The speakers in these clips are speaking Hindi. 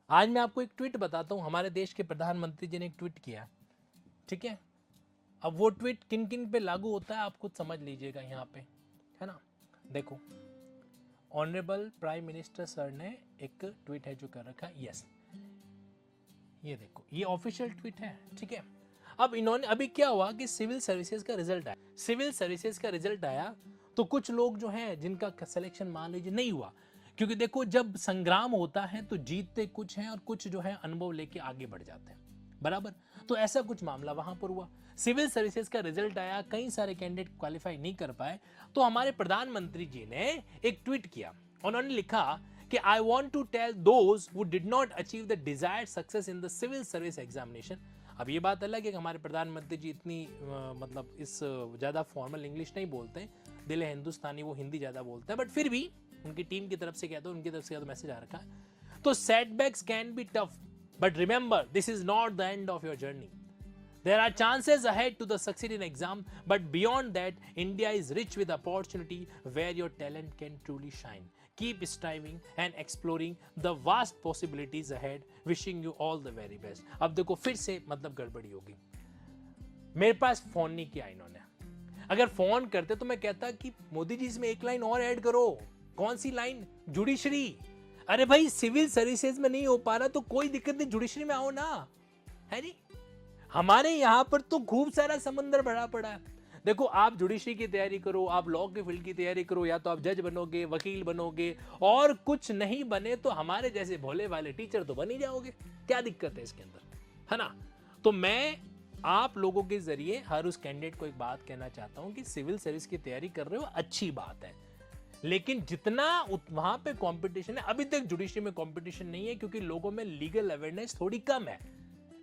आज मैं आपको एक ट्वीट बताता हूं, हमारे देश के प्रधानमंत्री जी ने एक ट्वीट किया, ठीक है। अब वो ट्वीट किन किन पे लागू होता है आप खुद समझ लीजिएगा यहाँ पे, है ना। देखो, ऑनरेबल प्राइम मिनिस्टर सर ने एक ट्वीट है जो कर रखा है, यस, ये देखो, ये ऑफिशियल ट्वीट है, ठीक है। अब इन्होंने, अभी क्या हुआ कि सिविल सर्विसेज का रिजल्ट आया, सिविल सर्विसेज का रिजल्ट आया तो कुछ लोग जो हैं जिनका सिलेक्शन मान लीजिए नहीं हुआ, क्योंकि देखो जब संग्राम होता है तो जीतते कुछ हैं और कुछ जो है अनुभव लेके आगे बढ़ जाते हैं, बराबर। तो ऐसा कुछ मामला वहां पर हुआ, सिविल सर्विसेज का रिजल्ट आया, कई सारे कैंडिडेट क्वालिफाई नहीं कर पाए, तो हमारे प्रधानमंत्री जी ने एक ट्वीट किया, उन्होंने लिखा कि I want to tell those who did not achieve the desired success in the civil service examination. अब ये बात अलग है कि हमारे प्रधानमंत्री जी इतनी मतलब इस ज़्यादा फॉर्मल इंग्लिश नहीं बोलते हैं, दिल है हिंदुस्तानी, वो हिंदी ज़्यादा बोलते हैं, बट फिर भी उनकी टीम की तरफ से कहते हैं, उनकी तरफ से मैसेज आ रखा है। तो setbacks can be tough, but remember this is not the end of your journey. There are chances ahead to the succeed in exam, but beyond that, India is rich with opportunity where your talent can truly shine. Keep striving and exploring the vast possibilities ahead. Wishing you all the very best. अब देखो फिर से मतलब गड़बड़ी होगी, मेरे पास फोन नहीं किया इन्होंने, अगर फोन करते तो मैं कहता कि मोदी जी इसमें एक लाइन और ऐड करो। कौन सी लाइन? जुडिशरी। अरे भाई सिविल सर्विसेज में नहीं हो पा रहा तो कोई दिक्कत नहीं, जुडिशरी में आओ ना, है जी। हमारे यहां पर तो खूब सारा समंदर भरा पड़ा है। देखो आप जुडिशरी की तैयारी करो, आप लॉ की फील्ड की तैयारी करो, या तो आप जज बनोगे, वकील बनोगे, और कुछ नहीं बने तो हमारे जैसे भोले वाले टीचर तो बन ही जाओगे, क्या दिक्कत है इसके अंदर, है ना। तो मैं आप लोगों के जरिए हर उस कैंडिडेट को एक बात कहना चाहता हूं कि सिविल सर्विस की तैयारी कर रहे हो, अच्छी बात है, लेकिन जितना वहां पे कंपटीशन है, अभी तक जुडिशरी में कंपटीशन नहीं है क्योंकि लोगों में लीगल अवेयरनेस थोड़ी कम है।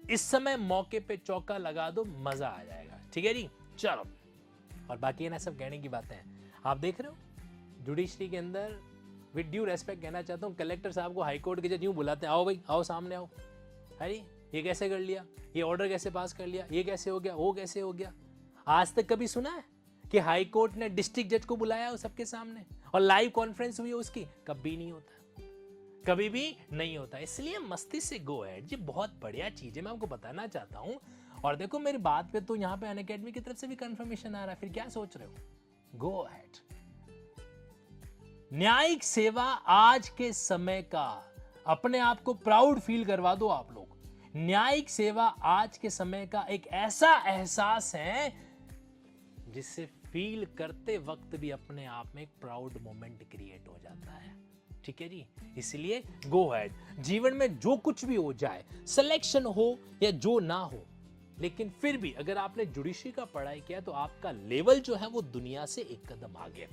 इस समय मौके पे चौका लगा दो, मजा आ जाएगा, ठीक है जी। चलो, और बाकी है ना सब कहने की बातें हैं। आप देख रहे हो जुडिशरी के अंदर, विद ड्यू रेस्पेक्ट कहना चाहता हूं, कलेक्टर साहब को हाईकोर्ट के जज यूं बुलाते हैं, आओ भाई आओ सामने आओ, है जी, ये कैसे कर लिया, ये ऑर्डर कैसे पास कर लिया, ये कैसे हो गया, वो कैसे हो गया। आज तक कभी सुना है कि हाईकोर्ट ने डिस्ट्रिक्ट जज को बुलाया हो सबके सामने और लाइव कॉन्फ्रेंस हुई उसकी? कभी नहीं होता, कभी भी नहीं होता। इसलिए मस्ती से गो अहेड, ये बहुत बढ़िया चीज है, मैं आपको बताना चाहता हूं। और देखो मेरी बात पे तो यहाँ पे अनअकैडमी की तरफ से भी कंफर्मेशन आ रहा है, फिर क्या सोच रहे हो, गो अहेड। न्यायिक सेवा आज के समय का, अपने आप को प्राउड फील करवा दो आप लोग। न्यायिक सेवा आज के समय का एक ऐसा एहसास है जिससे फील करते वक्त भी अपने आप में एक प्राउड मोमेंट क्रिएट हो जाता है, ठीक है जी। इसलिए गो अहेड, जीवन में जो कुछ भी हो जाए, सिलेक्शन हो या जो ना हो, लेकिन फिर भी अगर आपने जुडिशरी का पढ़ाई किया तो आपका लेवल जो है वो दुनिया से एक कदम आगे।